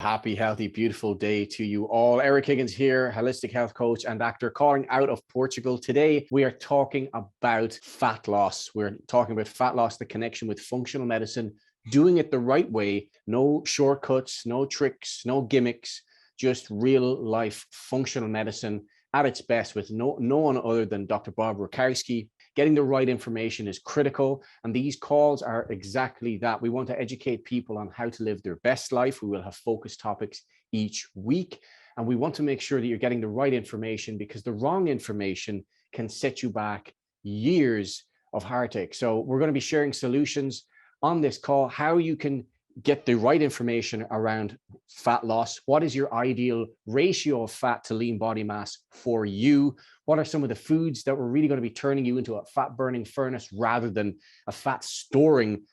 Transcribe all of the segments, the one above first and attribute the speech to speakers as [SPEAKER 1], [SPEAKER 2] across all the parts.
[SPEAKER 1] Happy, healthy, beautiful day to you all. Eric Higgins here, holistic health coach and actor, calling out of Portugal. Today, we are talking about fat loss. We're talking about fat loss, the connection with functional medicine, doing it the right way. No shortcuts, no tricks, no gimmicks, just real life functional medicine at its best with no one other than Dr. Bob Rakowski. Getting the right information is critical, and these calls are exactly that. We want to educate people on how to live their best life. We will have focused topics each week, and we want to make sure that you're getting the right information, because the wrong information can set you back years of heartache. So we're going to be sharing solutions on this call, how you can get the right information around fat loss. What is your ideal ratio of fat to lean body mass for you? What are some of the foods that we're really going to be turning you into a fat burning furnace rather than a fat storing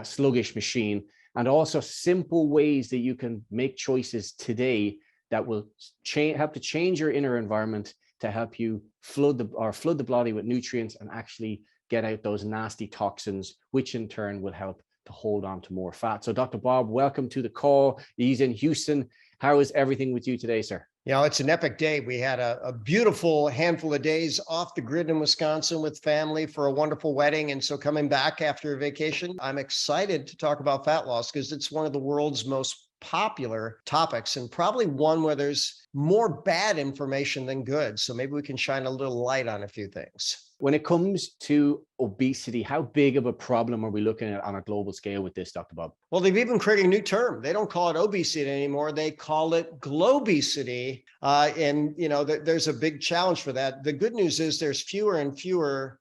[SPEAKER 1] sluggish machine? And also simple ways that you can make choices today that will help to change your inner environment to help you flood the body with nutrients and actually get out those nasty toxins, which in turn will help to hold on to more fat. So Dr. Bob, welcome to the call. He's in Houston. How is everything with you today, sir?
[SPEAKER 2] You know, it's an epic day. We had a beautiful handful of days off the grid in Wisconsin with family for a wonderful wedding. And so coming back after a vacation, I'm excited to talk about fat loss because it's one of the world's most popular topics and probably one where there's more bad information than good. So maybe we can shine a little light on a few things.
[SPEAKER 1] When it comes to obesity, how big of a problem are we looking at on a global scale with this, Dr. Bob?
[SPEAKER 2] Well, they've even created a new term. They don't call it obesity anymore. They call it globesity. And, you know, there's a big challenge for that. The good news is there's fewer and fewer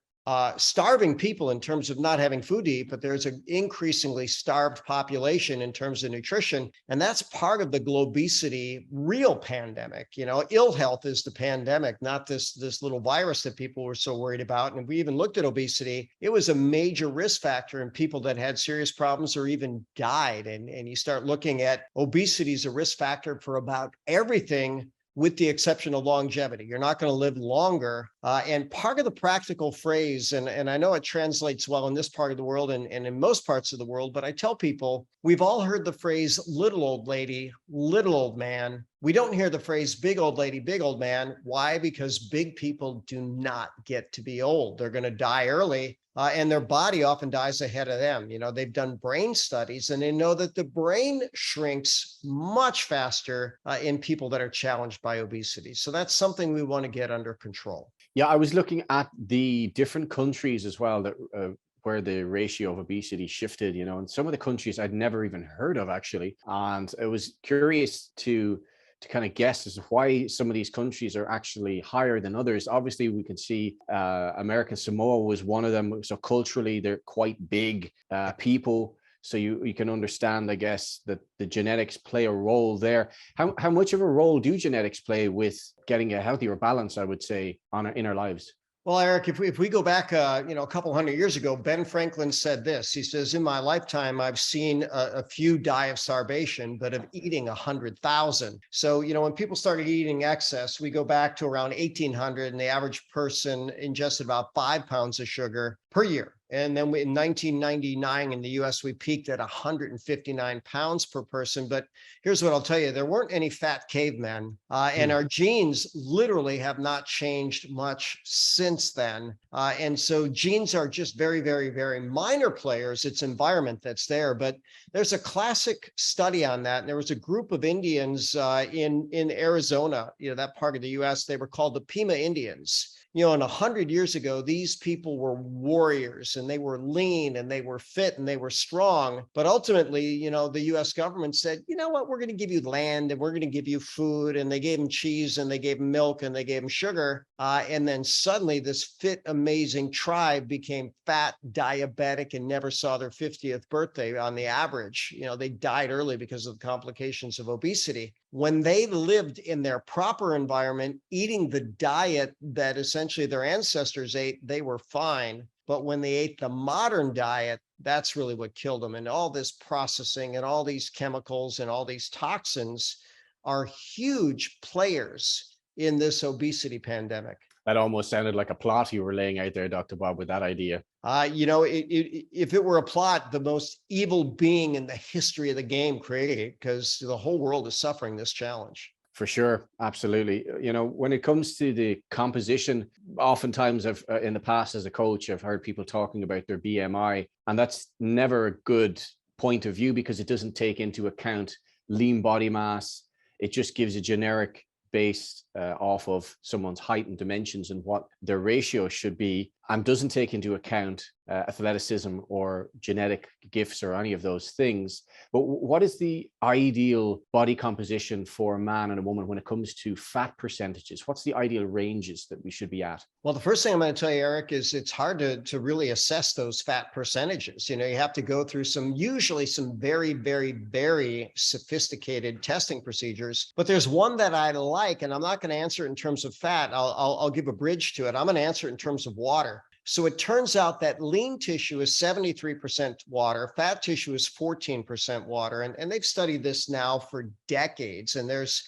[SPEAKER 2] starving people in terms of not having food to eat, but there's an increasingly starved population in terms of nutrition. And that's part of the globesity real pandemic. You know, ill health is the pandemic, not this little virus that people were so worried about. And if we even looked at obesity, it was a major risk factor in people that had serious problems or even died. And you start looking at obesity as a risk factor for about everything, with the exception of longevity. You're not going to live longer. And part of the practical phrase, and I know it translates well in this part of the world and in most parts of the world, but I tell people, we've all heard the phrase, little old lady, little old man. We don't hear the phrase, big old lady, big old man. Why? Because big people do not get to be old. They're going to die early. And their body often dies ahead of them. You know, they've done brain studies and they know that the brain shrinks much faster in people that are challenged by obesity. So that's something we want to get under control.
[SPEAKER 1] Yeah, I was looking at the different countries as well that where the ratio of obesity shifted, you know, and some of the countries I'd never even heard of actually. And I was curious to kind of guess as to why some of these countries are actually higher than others. Obviously, we can see American Samoa was one of them. So culturally, they're quite big people. So you can understand, I guess, that the genetics play a role there. How much of a role do genetics play with getting a healthier balance, I would say, in our lives?
[SPEAKER 2] Well, Eric, if we go back, a couple hundred years ago, Ben Franklin said this. He says, in my lifetime, I've seen a few die of starvation, but of eating 100,000. So, you know, when people started eating excess, we go back to around 1800 and the average person ingested about 5 pounds of sugar per year. And then in 1999 in the US, we peaked at 159 pounds per person. But here's what I'll tell you, there weren't any fat cavemen. And our genes literally have not changed much since then. And so genes are just very, very, very minor players. It's environment that's there. But there's a classic study on that. And there was a group of Indians in Arizona, you know, that part of the US, they were called the Pima Indians. You know, and 100 years ago, these people were warriors and they were lean and they were fit and they were strong. But ultimately, you know, the US government said, you know what, we're going to give you land and we're going to give you food. And they gave them cheese and they gave them milk and they gave them sugar. And then suddenly this fit, amazing tribe became fat, diabetic, and never saw their 50th birthday on the average. You know, they died early because of the complications of obesity. When they lived in their proper environment, eating the diet that essentially their ancestors ate, they were fine. But when they ate the modern diet, that's really what killed them. And all this processing and all these chemicals and all these toxins are huge players in this obesity pandemic.
[SPEAKER 1] That almost sounded like a plot you were laying out there, Dr. Bob, with that idea.
[SPEAKER 2] If it were a plot, the most evil being in the history of the game created it, because the whole world is suffering this challenge.
[SPEAKER 1] For sure. Absolutely. When it comes to the composition, oftentimes in the past as a coach, I've heard people talking about their BMI, and that's never a good point of view because it doesn't take into account lean body mass. It just gives a generic based off of someone's height and dimensions and what their ratio should be, and doesn't take into account athleticism or genetic gifts or any of those things. But what is the ideal body composition for a man and a woman when it comes to fat percentages? What's the ideal ranges that we should be at?
[SPEAKER 2] Well, the first thing I'm going to tell you, Eric, is it's hard to really assess those fat percentages. You have to go through usually some very, very, very sophisticated testing procedures. But there's one that I like, and I'm not going to answer it in terms of fat. I'll give a bridge to it. I'm going to answer it in terms of water. So it turns out that lean tissue is 73% water, fat tissue is 14% water. And they've studied this now for decades. And there's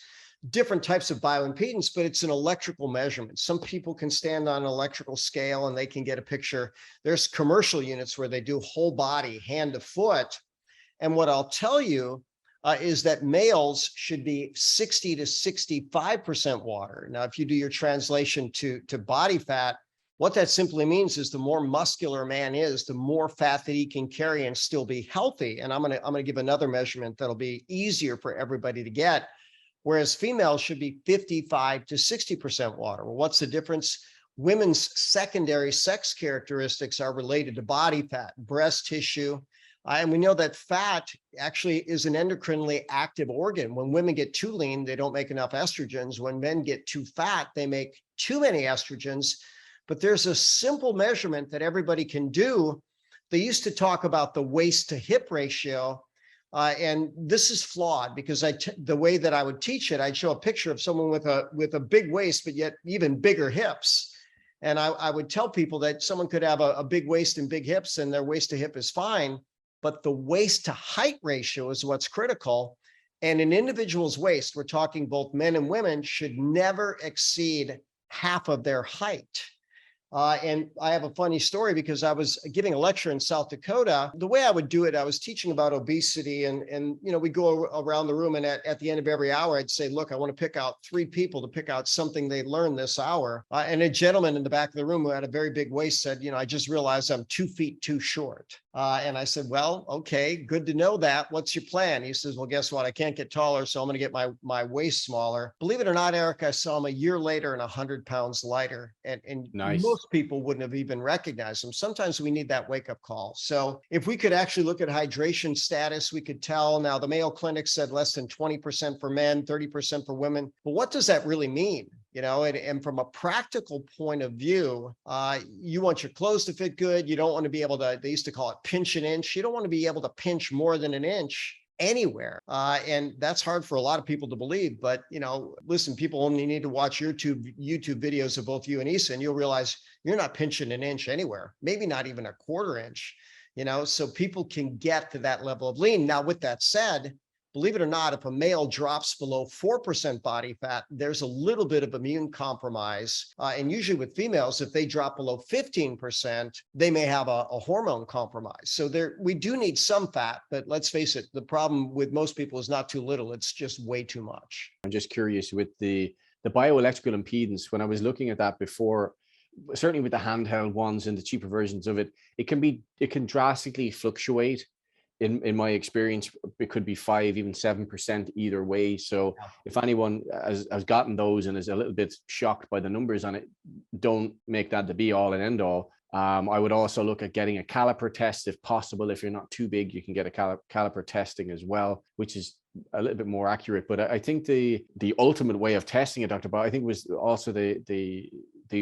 [SPEAKER 2] different types of bioimpedance, but it's an electrical measurement. Some people can stand on an electrical scale and they can get a picture. There's commercial units where they do whole body, hand to foot. And what I'll tell you is that males should be 60 to 65% water. Now, if you do your translation to body fat, what that simply means is the more muscular a man is, the more fat that he can carry and still be healthy. And I'm gonna give another measurement that'll be easier for everybody to get. Whereas females should be 55 to 60% water. Well, what's the difference? Women's secondary sex characteristics are related to body fat, breast tissue. And we know that fat actually is an endocrinally active organ. When women get too lean, they don't make enough estrogens. When men get too fat, they make too many estrogens. But there's a simple measurement that everybody can do. They used to talk about the waist to hip ratio. And this is flawed because the way that I would teach it, I'd show a picture of someone with a big waist, but yet even bigger hips. And I would tell people that someone could have a big waist and big hips and their waist to hip is fine, but the waist to height ratio is what's critical. And an individual's waist, we're talking both men and women, should never exceed half of their height. And I have a funny story because I was giving a lecture in South Dakota. The way I would do it, I was teaching about obesity and we go around the room and at the end of every hour, I'd say, look, I want to pick out 3 people to pick out something they learned this hour. And a gentleman in the back of the room who had a very big waist said, I just realized I'm 2 feet too short. And I said, well, okay, good to know that. What's your plan? He says, well, guess what? I can't get taller, so I'm going to get my waist smaller. Believe it or not, Eric, I saw him a year later and 100 pounds lighter. And
[SPEAKER 1] Nice.
[SPEAKER 2] Most people wouldn't have even recognized him. Sometimes we need that wake-up call. So if we could actually look at hydration status, we could tell. Now, the Mayo Clinic said less than 20% for men, 30% for women. But what does that really mean? And from a practical point of view, you want your clothes to fit good. You don't want to be able to, they used to call it pinch an inch. You don't want to be able to pinch more than an inch anywhere. And that's hard for a lot of people to believe. But, listen, people only need to watch YouTube videos of both you and Issa, and you'll realize you're not pinching an inch anywhere, maybe not even a quarter inch, so people can get to that level of lean. Now, with that said, believe it or not, if a male drops below 4% body fat, there's a little bit of immune compromise. And usually with females, if they drop below 15%, they may have a hormone compromise. So we do need some fat, but let's face it, the problem with most people is not too little. It's just way too much.
[SPEAKER 1] I'm just curious with the bioelectrical impedance, when I was looking at that before, certainly with the handheld ones and the cheaper versions of it, it can drastically fluctuate. In my experience, it could be 5, even 7% either way. So if anyone has gotten those and is a little bit shocked by the numbers on it, don't make that the be all and end all. I would also look at getting a caliper test if possible. If you're not too big, you can get a caliper testing as well, which is a little bit more accurate. But I think the ultimate way of testing it, Dr. Bob, I think was also the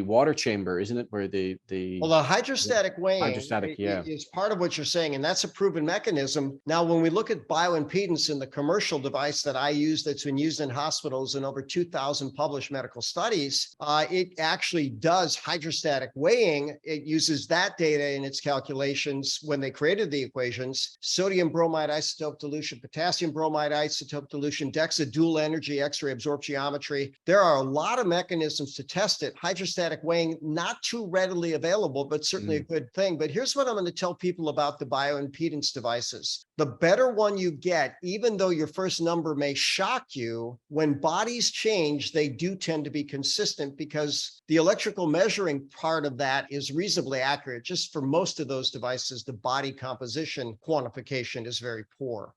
[SPEAKER 1] water chamber, isn't it? Where the
[SPEAKER 2] hydrostatic weighing
[SPEAKER 1] yeah,
[SPEAKER 2] is part of what you're saying, and that's a proven mechanism. Now, when we look at bioimpedance in the commercial device that I use, that's been used in hospitals in over 2,000 published medical studies, it actually does hydrostatic weighing. It uses that data in its calculations when they created the equations: sodium bromide isotope dilution, potassium bromide isotope dilution, DEXA dual energy X-ray absorptiometry. There are a lot of mechanisms to test it. Hydrostatic hydrostatic weighing, not too readily available, but certainly a good thing. But here's what I'm going to tell people about the bioimpedance devices. The better one you get, even though your first number may shock you, when bodies change, they do tend to be consistent because the electrical measuring part of that is reasonably accurate. Just for most of those devices, the body composition quantification is very poor.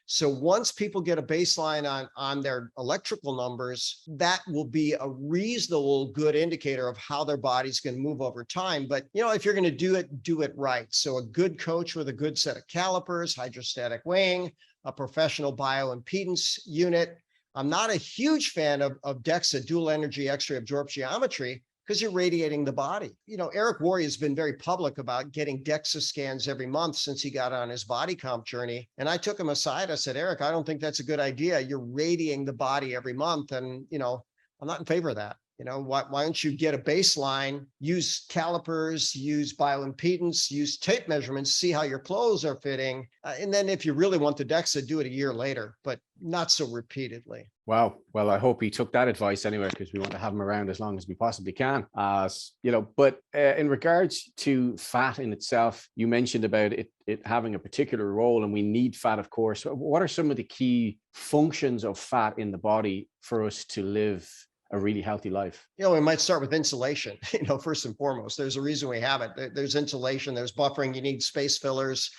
[SPEAKER 2] So once people get a baseline on their electrical numbers, that will be a reasonable good indicator of how their body's going to move over time. But, if you're going to do it right. So a good coach with a good set of calipers, hydrostatic weighing, a professional bioimpedance unit. I'm not a huge fan of DEXA, dual energy X-ray absorptiometry, because you're radiating the body. Eric Worre has been very public about getting DEXA scans every month since he got on his body comp journey. And I took him aside. I said, Eric, I don't think that's a good idea. You're radiating the body every month. And, I'm not in favor of that. Why don't you get a baseline, use calipers, use bioimpedance, use tape measurements, see how your clothes are fitting. And then if you really want the DEXA, do it a year later, but not so repeatedly.
[SPEAKER 1] Wow. Well, I hope he took that advice anyway, because we want to have him around as long as we possibly can. But in regards to fat in itself, you mentioned about it having a particular role, and we need fat, of course. What are some of the key functions of fat in the body for us to live a really healthy life?
[SPEAKER 2] We might start with insulation, first and foremost. There's a reason we have it. There's insulation, there's buffering, you need space fillers.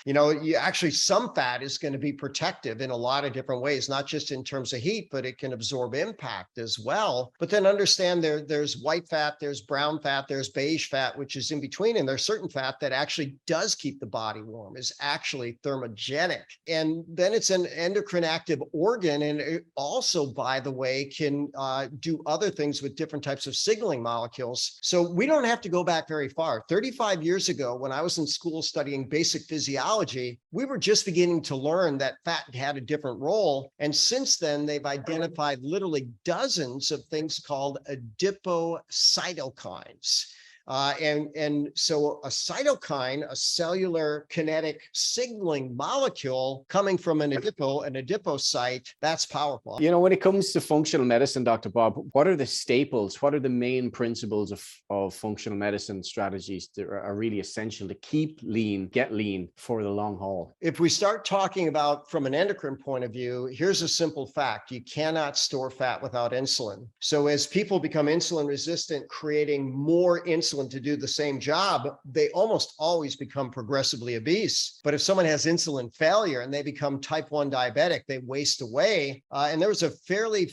[SPEAKER 2] Some fat is going to be protective in a lot of different ways, not just in terms of heat, but it can absorb impact as well. But then understand there's white fat, there's brown fat, there's beige fat, which is in between. And there's certain fat that actually does keep the body warm, is actually thermogenic. And then it's an endocrine active organ. And it also, by the way, can do other things with different types of signaling molecules. So we don't have to go back very far. 35 years ago, when I was in school studying basic physiology, we were just beginning to learn that fat had a different role. And since then, they've identified literally dozens of things called adipocytokines. And so a cytokine, a cellular kinetic signaling molecule coming from an adipocyte, that's powerful.
[SPEAKER 1] When it comes to functional medicine, Dr. Bob, what are the staples? What are the main principles of functional medicine strategies that are really essential to keep lean, get lean for the long haul?
[SPEAKER 2] If we start talking about from an endocrine point of view, here's a simple fact. You cannot store fat without insulin. So as people become insulin resistant, creating more insulin to do the same job, they almost always become progressively obese. But if someone has insulin failure and they become type 1 diabetic, they waste away. And there was a fairly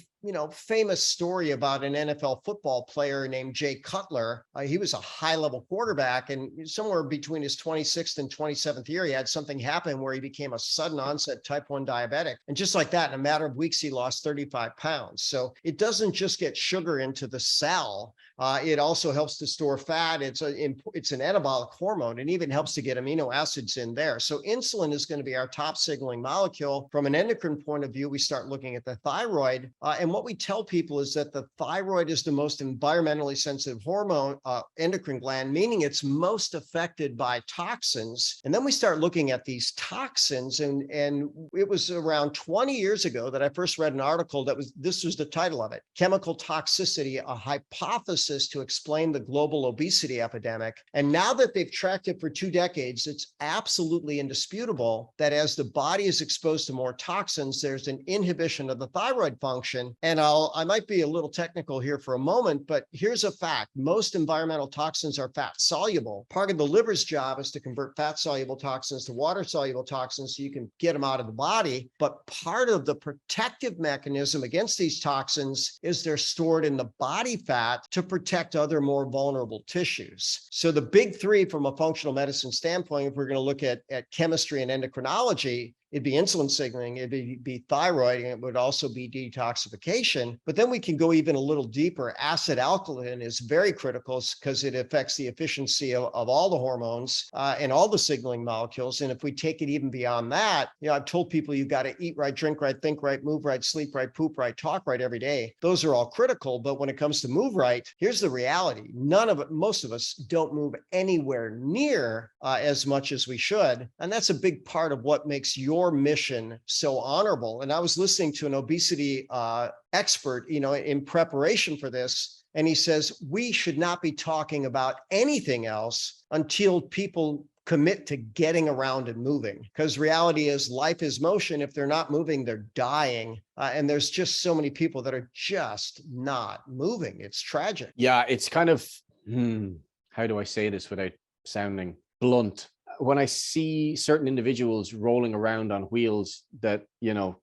[SPEAKER 2] famous story about an NFL football player named Jay Cutler. He was a high-level quarterback, and somewhere between his 26th and 27th year, he had something happen where he became a sudden onset type 1 diabetic. And just like that, in a matter of weeks, he lost 35 pounds. So it doesn't just get sugar into the cell. It also helps to store fat. It's an anabolic hormone, and even helps to get amino acids in there. So insulin is going to be our top signaling molecule. From an endocrine point of view, we start looking at the thyroid. And what we tell people is that the thyroid is the most environmentally sensitive hormone, endocrine gland, meaning it's most affected by toxins. And then we start looking at these toxins. And it was around 20 years ago that I first read an article this was the title of it, Chemical Toxicity, a Hypothesis to Explain the Global Obesity Epidemic. And now that they've tracked it for 2 decades, it's absolutely indisputable that as the body is exposed to more toxins, there's an inhibition of the thyroid function. And I might be a little technical here for a moment, but here's a fact. Most environmental toxins are fat soluble. Part of the liver's job is to convert fat soluble toxins to water soluble toxins so you can get them out of the body. But part of the protective mechanism against these toxins is they're stored in the body fat to protect other more vulnerable tissues. So the big three from a functional medicine standpoint, if we're going to look at chemistry and endocrinology, it'd be insulin signaling, it'd be thyroid, and it would also be detoxification. But then we can go even a little deeper. Acid alkaline is very critical because it affects the efficiency of all the hormones and all the signaling molecules. And if we take it even beyond that, I've told people you've got to eat right, drink right, think right, move right, sleep right, poop right, talk right every day. Those are all critical. But when it comes to move right, here's the reality. Most of us don't move anywhere near as much as we should. And that's a big part of what makes your your mission so honorable. And I was listening to an obesity expert, in preparation for this. And he says, we should not be talking about anything else until people commit to getting around and moving, because reality is life is motion. If they're not moving, they're dying. And there's just so many people that are just not moving. It's tragic.
[SPEAKER 1] Yeah, it's kind of, how do I say this without sounding blunt? When I see certain individuals rolling around on wheels that,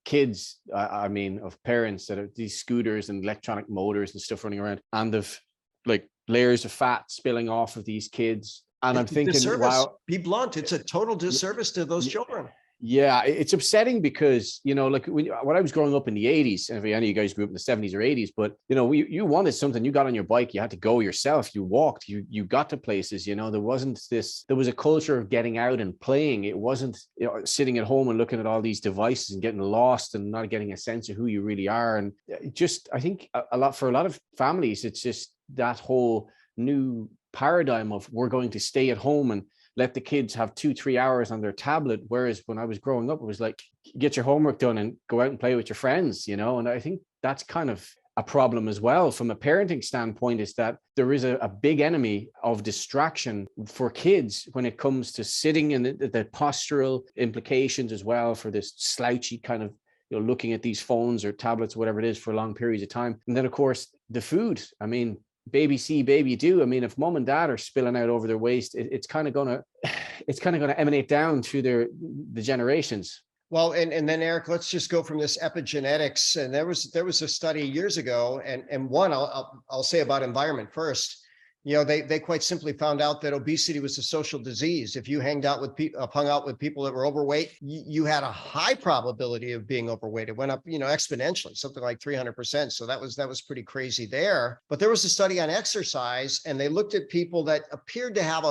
[SPEAKER 1] kids, of parents that are these scooters and electronic motors and stuff running around, and of like layers of fat spilling off of these kids. And I'm thinking, wow,
[SPEAKER 2] be blunt. It's a total disservice to those children.
[SPEAKER 1] Yeah, it's upsetting because, like when I was growing up in the 80s, and if any of you guys grew up in the 70s or 80s, but, you wanted something, you got on your bike, you had to go yourself, you walked, you got to places, there was a culture of getting out and playing. It wasn't, sitting at home and looking at all these devices and getting lost and not getting a sense of who you really are. And just, I think for a lot of families, it's just that whole new paradigm of we're going to stay at home and let the kids have 2-3 hours on their tablet. Whereas when I was growing up, it was like, get your homework done and go out and play with your friends, and I think that's kind of a problem as well from a parenting standpoint, is that there is a big enemy of distraction for kids when it comes to sitting, and the postural implications as well for this slouchy kind of, looking at these phones or tablets, whatever it is, for long periods of time. And then of course the food, baby see, baby do. If mom and dad are spilling out over their waist, it's kind of gonna emanate down through the generations.
[SPEAKER 2] Well, and then Eric, let's just go from this epigenetics. And there was a study years ago, and one I'll say about environment first. They quite simply found out that obesity was a social disease. If you hung out with people that were overweight, you had a high probability of being overweight. It went up, exponentially, something like 300%. So that was pretty crazy there. But there was a study on exercise, and they looked at people that appeared to have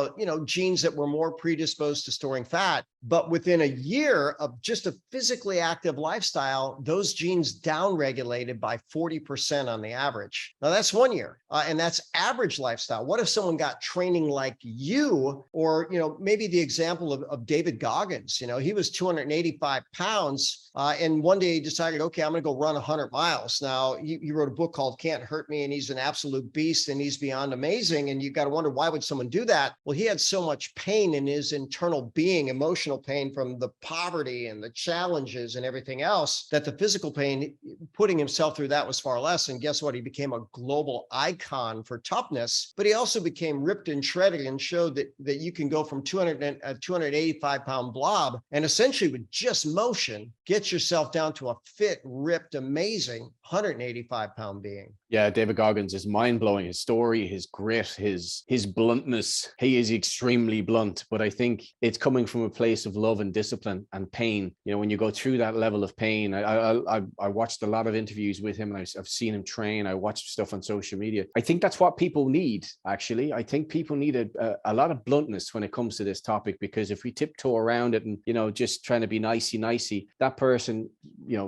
[SPEAKER 2] genes that were more predisposed to storing fat. But within a year of just a physically active lifestyle, those genes downregulated by 40% on the average. Now that's 1 year, and that's average lifestyle. What if someone got training like you, or, maybe the example of David Goggins, he was 285 pounds. And one day he decided, okay, I'm going to go run 100 miles. Now he wrote a book called Can't Hurt Me, and he's an absolute beast, and he's beyond amazing. And you got to wonder, why would someone do that? Well, he had so much pain in his internal being, emotional pain from the poverty and the challenges and everything else, that the physical pain, putting himself through that was far less. And guess what? He became a global icon for toughness, but he also became ripped and shredded, and showed that you can go from 285 pound blob, and essentially with just motion, get yourself down to a fit, ripped, amazing 185 pound being.
[SPEAKER 1] Yeah, David Goggins is mind-blowing. His story, his grit, his bluntness. He is extremely blunt, but I think it's coming from a place of love and discipline and pain. When you go through that level of pain, I watched a lot of interviews with him, and I've seen him train. I watched stuff on social media. I think that's what people need, actually. I think people need a lot of bluntness when it comes to this topic, because if we tiptoe around it and, just trying to be nicey, that person,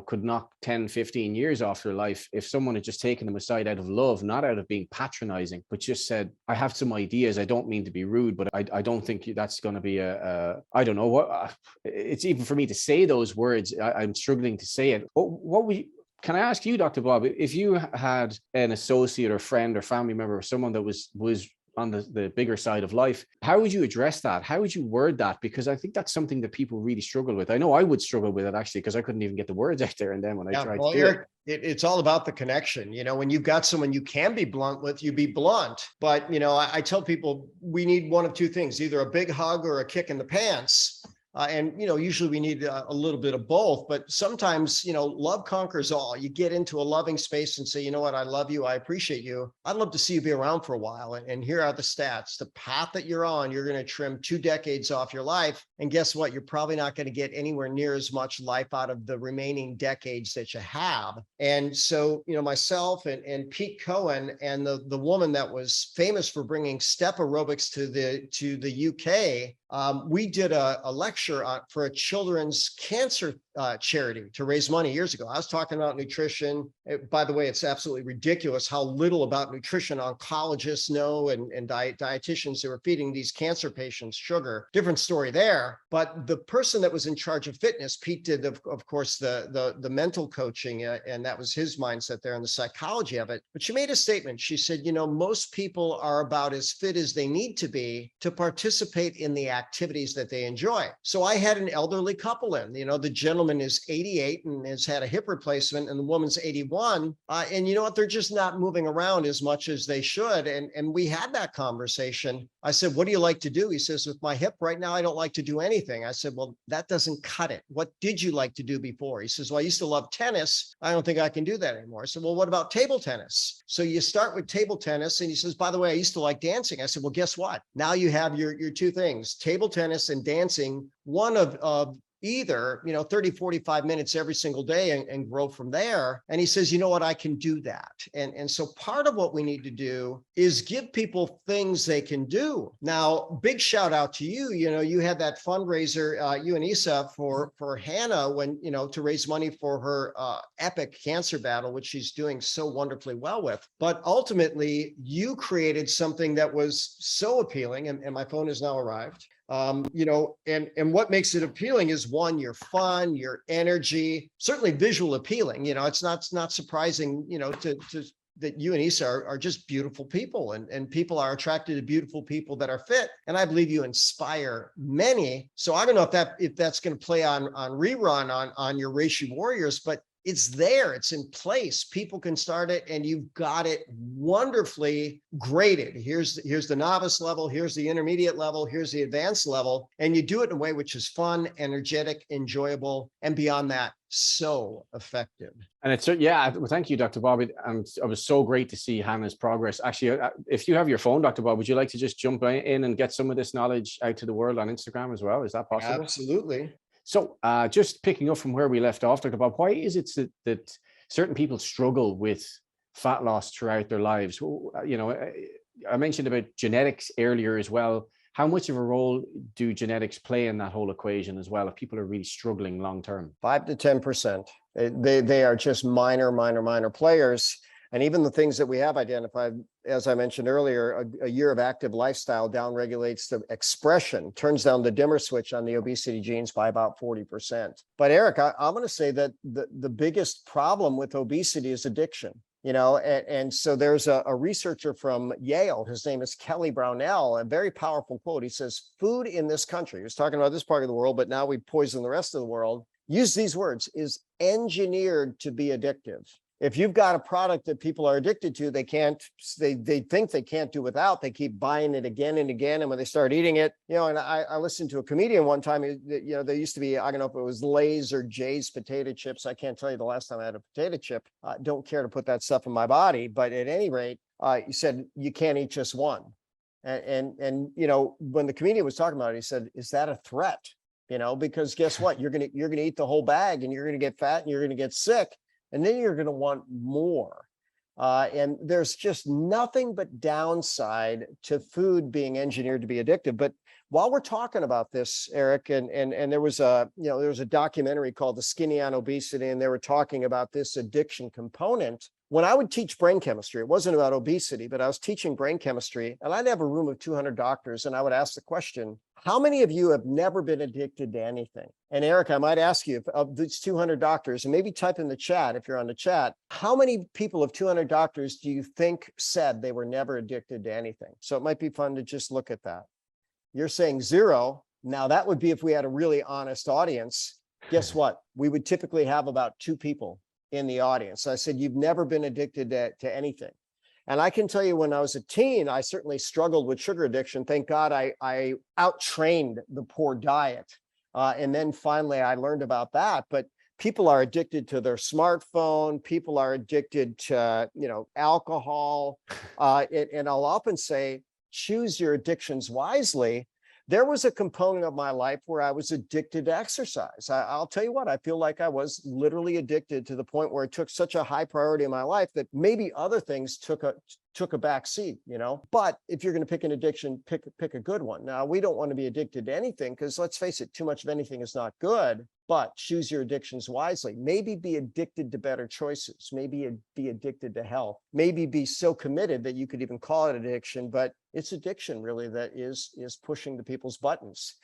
[SPEAKER 1] could knock 10, 15 years off their life if someone had just taken them aside out of love, not out of being patronizing, but just said, I have some ideas. I don't mean to be rude, but I don't think that's going to be I don't know what, it's even for me to say those words. I'm struggling to say it. Can I ask you, Dr. Bob, if you had an associate or friend or family member or someone that was on the bigger side of life, how would you address that? How would you word that? Because I think that's something that people really struggle with. I know I would struggle with it, actually, because I couldn't even get the words out there. And then when I tried to do
[SPEAKER 2] Eric, it's all about the connection. When you've got someone you can be blunt with, you be blunt. But, I tell people we need one of two things, either a big hug or a kick in the pants. And, usually we need a little bit of both, but sometimes, love conquers all. You get into a loving space and say, you know what, I love you. I appreciate you. I'd love to see you be around for a while. And here are the stats. The path that you're on, you're going to trim 2 decades off your life. And guess what? You're probably not going to get anywhere near as much life out of the remaining decades that you have. And so, myself and Pete Cohen and the woman that was famous for bringing step aerobics to the UK, We did a lecture for a children's cancer charity to raise money years ago. I was talking about nutrition. By the way, it's absolutely ridiculous how little about nutrition oncologists know and dietitians who are feeding these cancer patients sugar. Different story there. But the person that was in charge of fitness, Pete did, of course, the mental coaching, and that was his mindset there and the psychology of it. But she made a statement. She said, most people are about as fit as they need to be to participate in the activities that they enjoy. So I had an elderly couple in, the gentleman is 88 and has had a hip replacement and the woman's 81. And you know what? They're just not moving around as much as they should. And we had that conversation. I said, what do you like to do? He says, with my hip right now, I don't like to do anything. I said, well, that doesn't cut it. What did you like to do before? He says, well, I used to love tennis. I don't think I can do that anymore. I said, well, what about table tennis? So you start with table tennis. And he says, by the way, I used to like dancing. I said, well, guess what? Now you have your two things, table tennis and dancing, one of either, 30, 45 minutes every single day and grow from there. And he says, you know what, I can do that. And so part of what we need to do is give people things they can do. Now, big shout out to you. You had that fundraiser, you and Isa for Hannah when, to raise money for her epic cancer battle, which she's doing so wonderfully well with. But ultimately, you created something that was so appealing, and my phone has now arrived. And what makes it appealing is one, your fun, your energy, certainly visual appealing. It's not surprising, to that you and Isa are just beautiful people, and people are attracted to beautiful people that are fit. And I believe you inspire many. So I don't know if that's going to play on rerun on your Reishi Warriors, but it's there, it's in place. People can start it, and you've got it wonderfully graded. Here's the novice level, here's the intermediate level, here's the advanced level. And you do it in a way which is fun, energetic, enjoyable, and beyond that, so effective.
[SPEAKER 1] And it's, well, thank you, Dr. Bob. And it was so great to see Hannah's progress. Actually, if you have your phone, Dr. Bob, would you like to just jump in and get some of this knowledge out to the world on Instagram as well? Is that possible?
[SPEAKER 2] Absolutely.
[SPEAKER 1] So just picking up from where we left off, Dr. Bob, why is it that certain people struggle with fat loss throughout their lives? I mentioned about genetics earlier as well. How much of a role do genetics play in that whole equation as well, if people are really struggling long term?
[SPEAKER 2] 5 to 10%. They are just minor players. And even the things that we have identified, as I mentioned earlier, a year of active lifestyle downregulates the expression, turns down the dimmer switch on the obesity genes by about 40%. But Eric, I'm going to say that the biggest problem with obesity is addiction. And so there's a researcher from Yale, his name is Kelly Brownell, a very powerful quote. He says, food in this country, he was talking about this part of the world, but now we poison the rest of the world, use these words, is engineered to be addictive. If you've got a product that people are addicted to, they think they can't do without, they keep buying it again and again. And when they start eating it, and I listened to a comedian one time, there used to be, I don't know if it was Lay's or Jay's potato chips. I can't tell you the last time I had a potato chip. Don't care to put that stuff in my body. But at any rate, he said, you can't eat just one. And when the comedian was talking about it, he said, is that a threat? Because guess what? You're going to eat the whole bag and you're going to get fat and you're going to get sick. And then you're going to want more. And there's just nothing but downside to food being engineered to be addictive. But while we're talking about this, Eric, and there was a documentary called The Skinny on Obesity, and they were talking about this addiction component. When I would teach brain chemistry, it wasn't about obesity, but I was teaching brain chemistry, and I'd have a room of 200 doctors, and I would ask the question, how many of you have never been addicted to anything? And Eric, I might ask you, of these 200 doctors, and maybe type in the chat if you're on the chat, how many people of 200 doctors do you think said they were never addicted to anything? So it might be fun to just look at that. You're saying 0. Now that would be if we had a really honest audience. Guess what? We would typically have about 2 people in the audience. I said, you've never been addicted to anything. And I can tell you, when I was a teen, I certainly struggled with sugar addiction. Thank God I out-trained the poor diet. And then finally I learned about that. But people are addicted to their smartphone. People are addicted to, alcohol. And I'll often say, choose your addictions wisely. There was a component of my life where I was addicted to exercise. I'll tell you what, I feel like I was literally addicted to the point where it took such a high priority in my life that maybe other things took took a back seat, But if you're going to pick an addiction, pick a good one. Now, we don't want to be addicted to anything because let's face it, too much of anything is not good, but choose your addictions wisely. Maybe be addicted to better choices. Maybe be addicted to health. Maybe be so committed that you could even call it addiction, but it's addiction really that is pushing the people's buttons.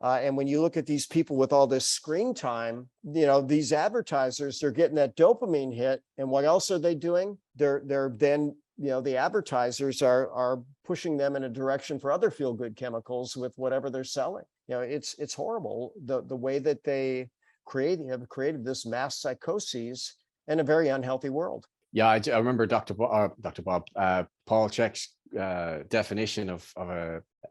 [SPEAKER 2] And when you look at these people with all this screen time, these advertisers, they're getting that dopamine hit. And what else are they doing? They're then, the advertisers are pushing them in a direction for other feel-good chemicals with whatever they're selling. It's horrible the way that they have created this mass psychoses in a very unhealthy world.
[SPEAKER 1] Yeah, I remember Paul Chek's definition of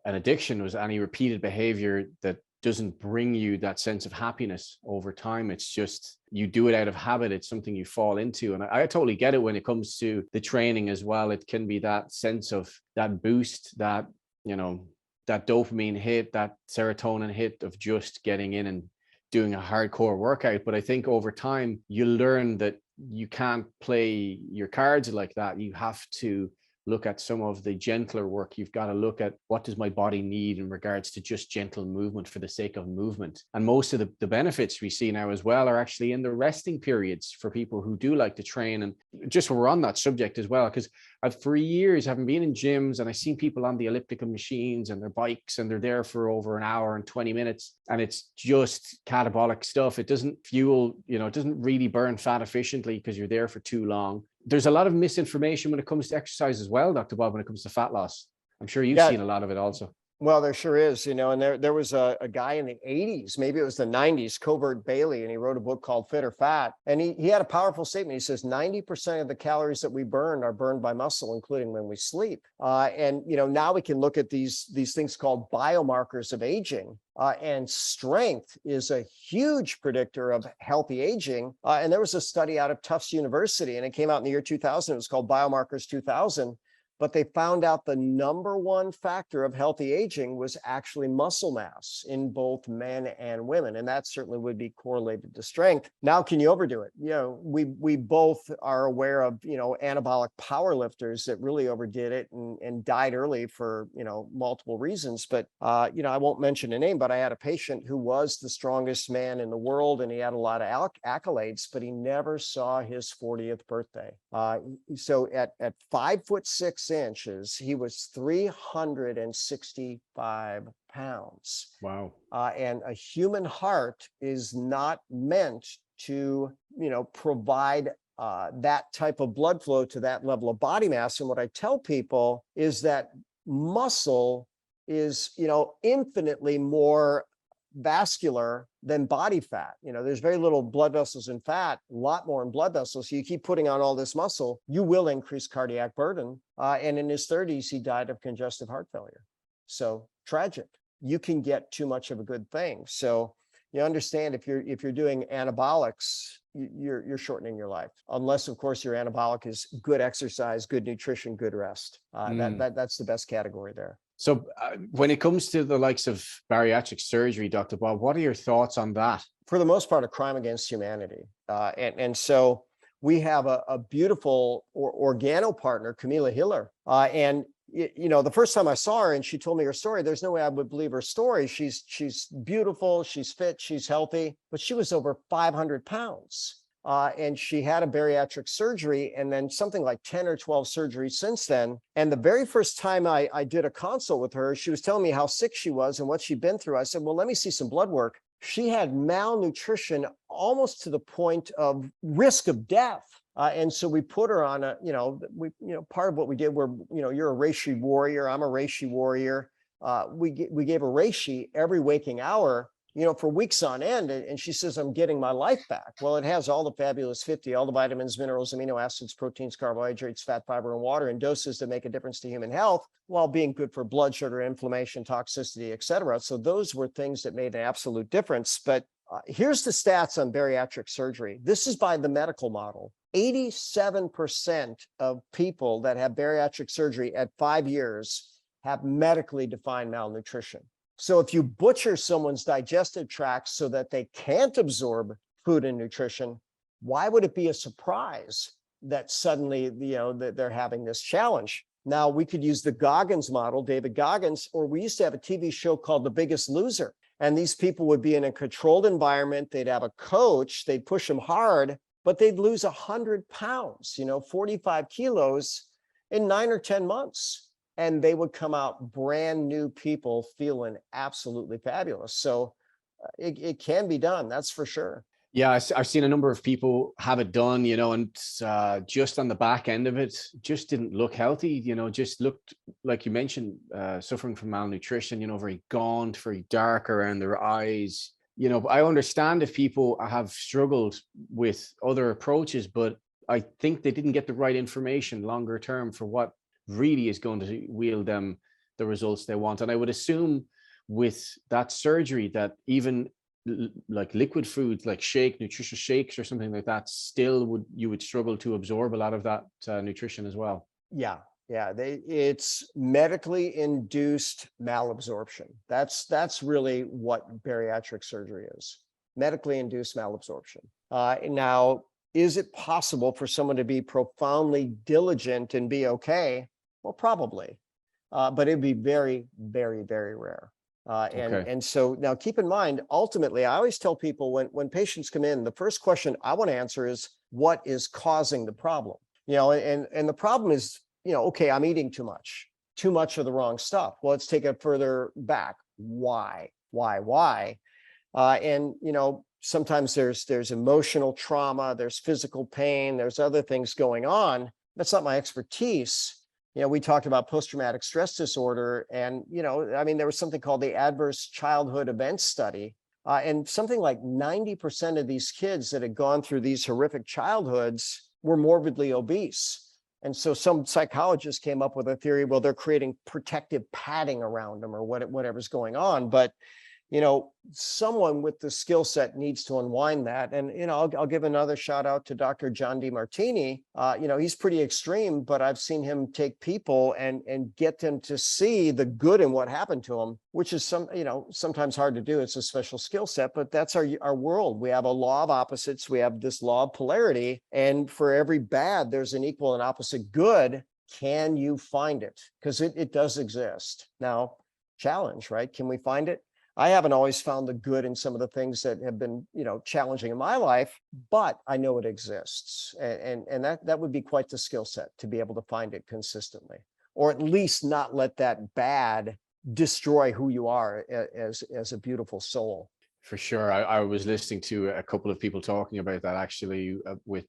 [SPEAKER 1] an addiction was any repeated behavior that doesn't bring you that sense of happiness over time. It's just you do it out of habit. It's something you fall into. And I totally get it when it comes to the training as well. It can be that sense of that boost, that, that dopamine hit, that serotonin hit of just getting in and doing a hardcore workout. But I think over time, you learn that you can't play your cards like that. You have to look at some of the gentler work. You've got to look at what does my body need in regards to just gentle movement for the sake of movement. And most of the benefits we see now as well are actually in the resting periods for people who do like to train. And just we're on that subject as well, because I've for years having been in gyms and I've seen people on the elliptical machines and their bikes and they're there for over an hour and 20 minutes and it's just catabolic stuff. It doesn't fuel, it doesn't really burn fat efficiently because you're there for too long. There's a lot of misinformation when it comes to exercise as well, Dr. Bob, when it comes to fat loss. I'm sure you've seen a lot of it also.
[SPEAKER 2] Well, there sure is, and there was a guy in the 80s, maybe it was the 90s, Covert Bailey, and he wrote a book called Fit or Fat. And he had a powerful statement. He says 90% of the calories that we burn are burned by muscle, including when we sleep. And now we can look at these things called biomarkers of aging. And strength is a huge predictor of healthy aging. And there was a study out of Tufts University, and it came out in the year 2000. It was called Biomarkers 2000. But they found out the number one factor of healthy aging was actually muscle mass in both men and women. And that certainly would be correlated to strength. Now, can you overdo it? We both are aware of, anabolic powerlifters that really overdid it and died early for, multiple reasons. But, I won't mention a name, but I had a patient who was the strongest man in the world and he had a lot of accolades, but he never saw his 40th birthday. So at 5'6" he was 365 pounds.
[SPEAKER 1] Wow.
[SPEAKER 2] And a human heart is not meant to, provide that type of blood flow to that level of body mass. And what I tell people is that muscle is, infinitely more vascular than body fat. There's very little blood vessels in fat, a lot more in blood vessels. So you keep putting on all this muscle, you will increase cardiac burden. And in his 30s, he died of congestive heart failure. So tragic. You can get too much of a good thing. So you understand if you're doing anabolics, you're shortening your life, unless of course your anabolic is good exercise, good nutrition, good rest. That's the best category there.
[SPEAKER 1] So when it comes to the likes of bariatric surgery, Dr. Bob, what are your thoughts on that?
[SPEAKER 2] For the most part, a crime against humanity. And so we have a beautiful organo partner, Camilla Hiller. And the first time I saw her and she told me her story, there's no way I would believe her story. She's beautiful, she's fit, she's healthy, but she was over 500 pounds. And she had a bariatric surgery and then something like 10 or 12 surgeries since then. And the very first time I did a consult with her, she was telling me how sick she was and what she'd been through. I said, well, let me see some blood work. She had malnutrition almost to the point of risk of death. And so we put her on part of what we did where, you're a Reishi warrior, I'm a Reishi warrior. We gave her Reishi every waking hour, for weeks on end. And she says, I'm getting my life back. Well, it has all the fabulous 50, all the vitamins, minerals, amino acids, proteins, carbohydrates, fat, fiber, and water in doses that make a difference to human health while being good for blood sugar, inflammation, toxicity, et cetera. So those were things that made an absolute difference. But here's the stats on bariatric surgery. This is by the medical model. 87% of people that have bariatric surgery at 5 years have medically defined malnutrition. So if you butcher someone's digestive tract so that they can't absorb food and nutrition, why would it be a surprise that suddenly, that they're having this challenge. Now we could use the Goggins model, David Goggins, or we used to have a TV show called The Biggest Loser. And these people would be in a controlled environment. They'd have a coach, they'd push them hard, but they'd lose 100 pounds, 45 kilos in 9 or 10 months. And they would come out brand new people feeling absolutely fabulous. So it can be done, that's for sure.
[SPEAKER 1] Yeah, I've seen a number of people have it done, and just on the back end of it, just didn't look healthy, just looked, like you mentioned, suffering from malnutrition, very gaunt, very dark around their eyes. I understand if people have struggled with other approaches, but I think they didn't get the right information longer term for what really is going to wield them the results they want. And I would assume with that surgery that even like liquid foods like nutritious shakes or something like that, still you would struggle to absorb a lot of that nutrition as well.
[SPEAKER 2] Yeah. It's medically induced malabsorption. That's really what bariatric surgery is. Medically induced malabsorption. Now, is it possible for someone to be profoundly diligent and be okay? Well, probably, but it'd be very, very, very rare. And so now keep in mind, ultimately, I always tell people when patients come in, the first question I want to answer is, what is causing the problem? And the problem is, okay, I'm eating too much of the wrong stuff. Well, let's take it further back. Why? And sometimes there's emotional trauma, there's physical pain, there's other things going on. That's not my expertise. We talked about post-traumatic stress disorder, and, there was something called the Adverse Childhood Events Study. And something like 90% of these kids that had gone through these horrific childhoods were morbidly obese. And so some psychologists came up with a theory, well, they're creating protective padding around them or whatever's going on. But someone with the skill set needs to unwind that. And, I'll give another shout out to Dr. John DeMartini. He's pretty extreme, but I've seen him take people and get them to see the good in what happened to them, which is sometimes hard to do. It's a special skill set, but that's our world. We have a law of opposites. We have this law of polarity. And for every bad, there's an equal and opposite good. Can you find it? Because it does exist. Now, challenge, right? Can we find it? I haven't always found the good in some of the things that have been, challenging in my life, but I know it exists. And that would be quite the skill set to be able to find it consistently, or at least not let that bad destroy who you are as a beautiful soul.
[SPEAKER 1] For sure. I was listening to a couple of people talking about that actually with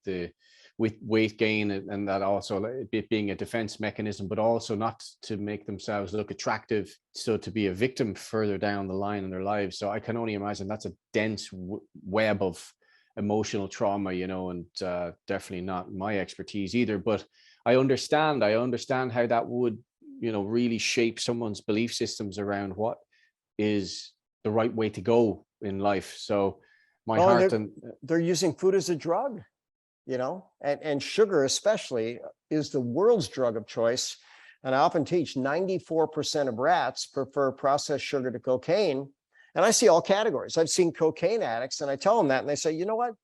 [SPEAKER 1] weight gain, and that also it being a defense mechanism, but also not to make themselves look attractive, so to be a victim further down the line in their lives. So I can only imagine that's a dense web of emotional trauma, and definitely not my expertise either. But I understand how that would, really shape someone's belief systems around what is the right way to go in life. So
[SPEAKER 2] they're using food as a drug. And sugar especially is the world's drug of choice. And I often teach 94% of rats prefer processed sugar to cocaine. And I see all categories. I've seen cocaine addicts and I tell them that and they say, you know what?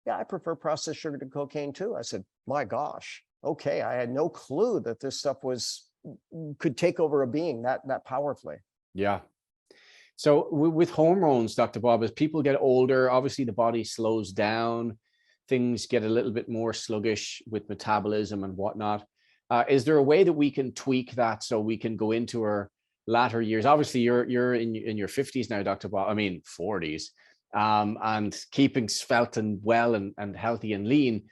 [SPEAKER 2] Yeah, I prefer processed sugar to cocaine too. I said, my gosh, okay. I had no clue that this stuff could take over a being that powerfully.
[SPEAKER 1] Yeah. So with hormones, Dr. Bob, as people get older, obviously the body slows down. Things get a little bit more sluggish with metabolism and whatnot. Is there a way that we can tweak that so we can go into our latter years? Obviously, you're in your 50s now, Dr. Bob. I mean, 40s, and keeping svelte and well and healthy and lean.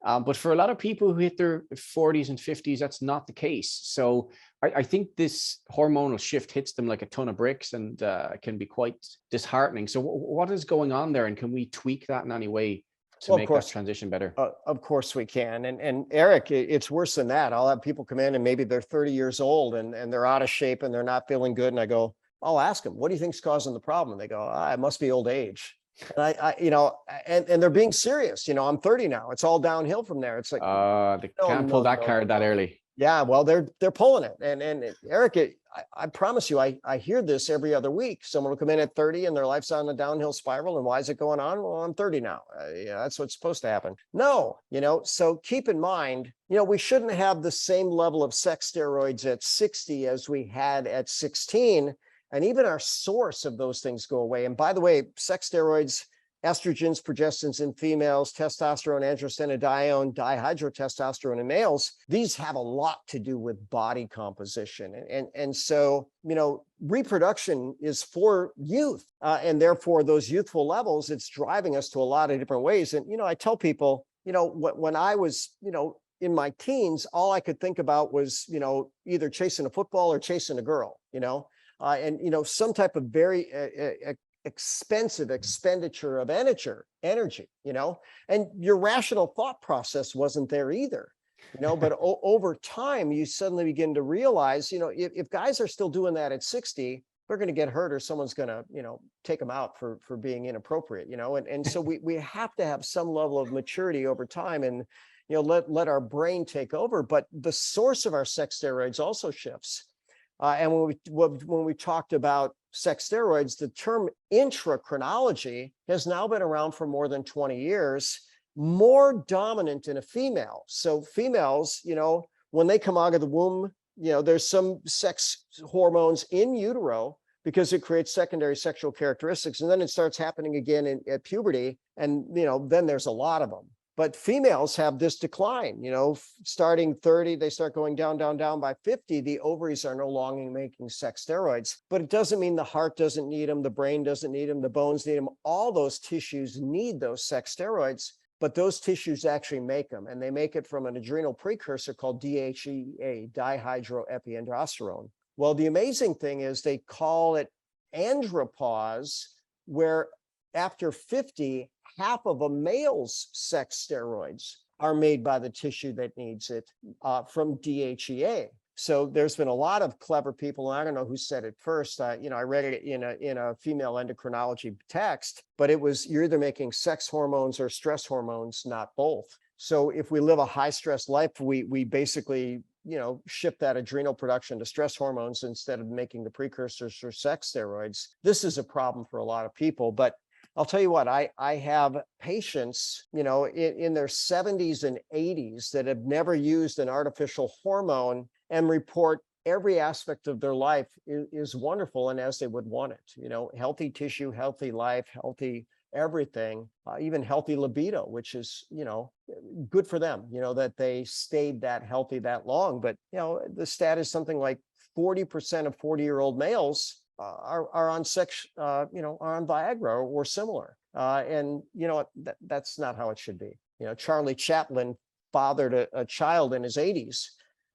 [SPEAKER 1] But for a lot of people who hit their 40s and 50s, that's not the case. So I think this hormonal shift hits them like a ton of bricks and can be quite disheartening. So what is going on there, and can we tweak that in any way to make that transition better?
[SPEAKER 2] Of course we can. And Eric, it's worse than that. I'll have people come in and maybe they're 30 years old and they're out of shape and they're not feeling good. And I'll ask them, what do you think's causing the problem? They go, it must be old age. And and they're being serious. I'm 30 now. It's all downhill from there. It's like,
[SPEAKER 1] they can't pull that card that early.
[SPEAKER 2] Yeah, well, they're pulling it, and Eric, I promise you, I hear this every other week. Someone will come in at 30 and their life's on a downhill spiral, and why is it going on? Well, I'm 30 now. Yeah, that's what's supposed to happen. No, so keep in mind, we shouldn't have the same level of sex steroids at 60 as we had at 16, and even our source of those things go away. And by the way, sex steroids, estrogens, progestins in females, testosterone, androstenedione, dihydrotestosterone in males, these have a lot to do with body composition. And so, reproduction is for youth. And therefore, those youthful levels, it's driving us to a lot of different ways. And, I tell people, when I was, in my teens, all I could think about was, either chasing a football or chasing a girl, and some type of very expensive expenditure of energy, and your rational thought process wasn't there either, but over time, you suddenly begin to realize, if guys are still doing that at 60, they're going to get hurt or someone's going to, take them out for being inappropriate, and so we have to have some level of maturity over time and, let our brain take over. But the source of our sex steroids also shifts. And when we talked about sex steroids, the term intrachronology has now been around for more than 20 years, more dominant in a female. So females, when they come out of the womb, there's some sex hormones in utero because it creates secondary sexual characteristics. And then it starts happening again at puberty. And, then there's a lot of them. But females have this decline, starting 30, they start going down, down, down. By 50, the ovaries are no longer making sex steroids. But it doesn't mean the heart doesn't need them, the brain doesn't need them, the bones need them. All those tissues need those sex steroids, but those tissues actually make them. And they make it from an adrenal precursor called DHEA, dihydroepiandrosterone. Well, the amazing thing is they call it andropause, where after 50, half of a male's sex steroids are made by the tissue that needs it from DHEA. So there's been a lot of clever people, and I don't know who said it first. I read it in a female endocrinology text, but it was, you're either making sex hormones or stress hormones, not both. So if we live a high stress life, we basically, shift that adrenal production to stress hormones instead of making the precursors for sex steroids. This is a problem for a lot of people, but I'll tell you what, I have patients, in their 70s and 80s that have never used an artificial hormone and report every aspect of their life is wonderful and as they would want it. Healthy tissue, healthy life, healthy everything, even healthy libido, which is, good for them, that they stayed that healthy that long. But, the stat is something like 40% of 40-year-old males are on sex, are on Viagra or similar. And that's not how it should be. Charlie Chaplin fathered a child in his 80s.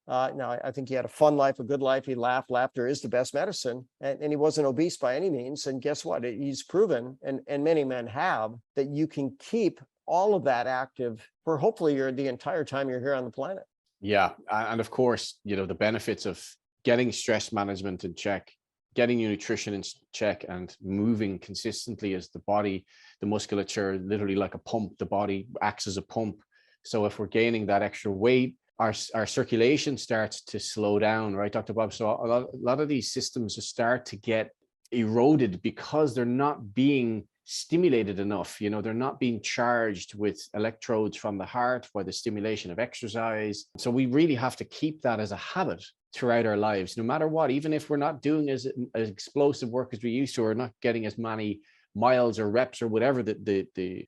[SPEAKER 2] Now, I think he had a fun life, a good life. He laughed. Laughter is the best medicine. And he wasn't obese by any means. And guess what? He's proven, and many men have, that you can keep all of that active for hopefully the entire time you're here on the planet.
[SPEAKER 1] Yeah. And of course, the benefits of getting stress management in check, getting your nutrition in check, and moving consistently as the body, the musculature, literally like a pump, the body acts as a pump. So if we're gaining that extra weight, our circulation starts to slow down, right, Dr. Bob? So a lot of these systems just start to get eroded because they're not being stimulated enough. They're not being charged with electrodes from the heart by the stimulation of exercise. So we really have to keep that as a habit throughout our lives, no matter what. Even if we're not doing as explosive work as we used to, or not getting as many miles or reps or whatever the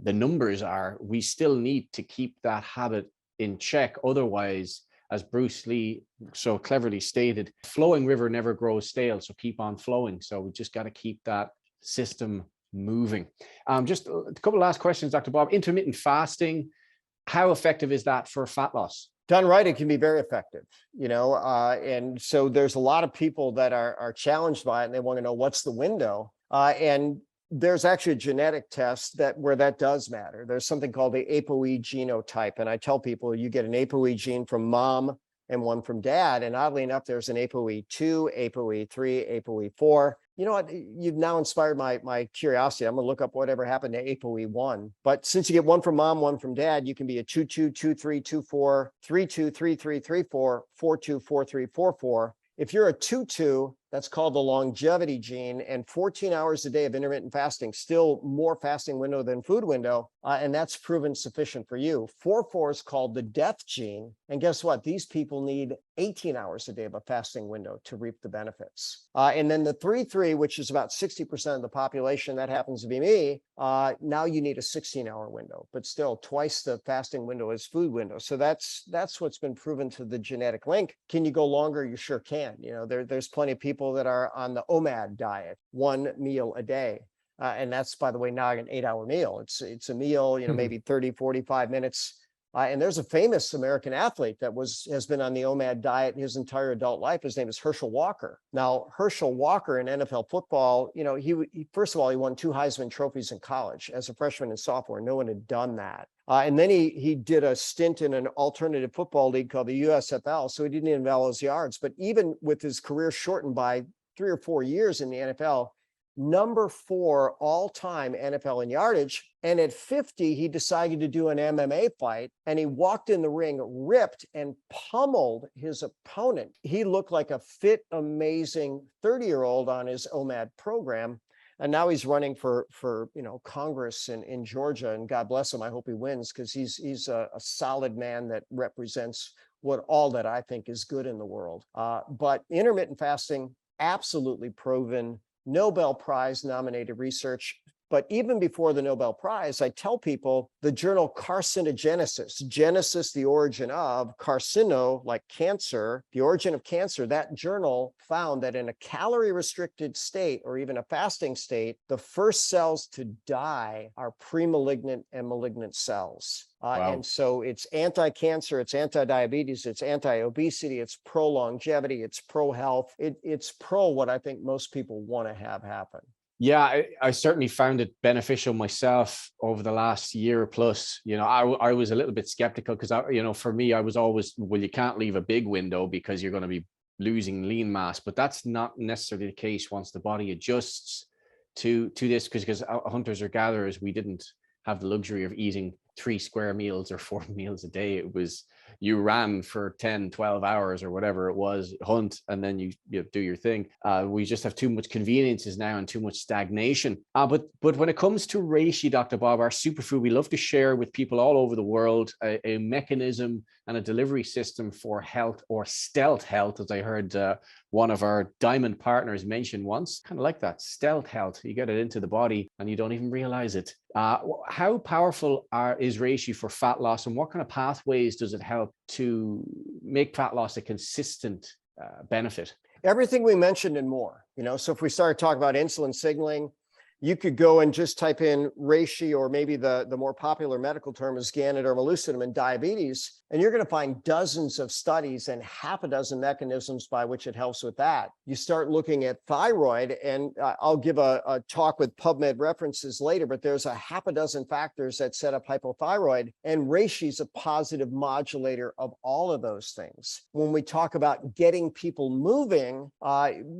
[SPEAKER 1] numbers are, we still need to keep that habit in check. Otherwise, as Bruce Lee so cleverly stated, flowing river never grows stale, so keep on flowing. So we just got to keep that system moving. Just a couple of last questions, Dr. Bob. Intermittent fasting, how effective is that for fat loss?
[SPEAKER 2] Done right, it can be very effective, and so there's a lot of people that are challenged by it, and they want to know what's the window. And there's actually a genetic test where that does matter. There's something called the ApoE genotype. And I tell people you get an ApoE gene from mom and one from dad. And oddly enough, there's an ApoE2, ApoE3, ApoE4. You know what? You've now inspired my curiosity. I'm going to look up whatever happened to ApoE1. But since you get one from mom, one from dad, you can be a 2-2, 2-3, 2-4, 3-2, 3-3, 3-4, 4-2, 4-3, 4-4. If you're a 2-2, that's called the longevity gene, and 14 hours a day of intermittent fasting, still more fasting window than food window, and that's proven sufficient for you. 4-4 is called the death gene, and guess what? These people need 18 hours a day of a fasting window to reap the benefits. And then the 3-3, which is about 60% of the population, that happens to be me, now you need a 16-hour window, but still twice the fasting window as food window. So that's what's been proven to the genetic link. Can you go longer? You sure can. You know, there's plenty of people that are on the OMAD diet, 1 meal a day. And that's, by the way, not an 8-hour meal. It's a meal, you know, maybe 30, 45 minutes. And there's a famous American athlete that has been on the OMAD diet his entire adult life. His name is Herschel Walker. Now, Herschel Walker in NFL football, you know, he first of all, he won 2 Heisman trophies in college as a freshman and sophomore. No one had done that. And then he did a stint in an alternative football league called the USFL. So he didn't even have all his yards. But even with his career shortened by 3 or 4 years in the NFL, number 4 all-time NFL in yardage. And at 50, he decided to do an MMA fight, and he walked in the ring, ripped and pummeled his opponent. He looked like a fit, amazing 30-year-old on his OMAD program. And now he's running for Congress in Georgia, and God bless him. I hope he wins, because he's a solid man that represents all that I think is good in the world. But intermittent fasting, absolutely proven, Nobel Prize nominated research. But even before the Nobel Prize, I tell people the journal Carcinogenesis, Genesis, the origin of, carcino, like cancer, the origin of cancer, that journal found that in a calorie-restricted state or even a fasting state, the first cells to die are pre-malignant and malignant cells.
[SPEAKER 1] Wow.
[SPEAKER 2] And so it's anti-cancer, it's anti-diabetes, it's anti-obesity, it's pro-longevity, it's pro-health, it's pro what I think most people want to have happen.
[SPEAKER 1] Yeah, I certainly found it beneficial myself over the last year plus. You know, I was a little bit skeptical because, for me, I was always, well, you can't leave a big window because you're going to be losing lean mass. But that's not necessarily the case once the body adjusts to this, because hunters or gatherers, we didn't have the luxury of eating 3 square meals or 4 meals a day. It was, you ran for 10, 12 hours or whatever it was, hunt, and then you do your thing. We just have too much conveniences now and too much stagnation. But when it comes to reishi, Dr. Bob, our superfood, we love to share with people all over the world a mechanism and a delivery system for health, or stealth health, as I heard one of our diamond partners mention once. Kind of like that, stealth health. You get it into the body and you don't even realize it. How powerful is reishi for fat loss, and what kind of pathways does it help to make fat loss a consistent benefit?
[SPEAKER 2] Everything we mentioned and more. So if we start talking about insulin signaling, you could go and just type in reishi, or maybe the more popular medical term is Ganoderma lucidum in diabetes, and you're going to find dozens of studies and half a dozen mechanisms by which it helps with that. You start looking at thyroid, and I'll give a talk with PubMed references later, but there's a half a dozen factors that set up hypothyroid, and reishi is a positive modulator of all of those things. When we talk about getting people moving,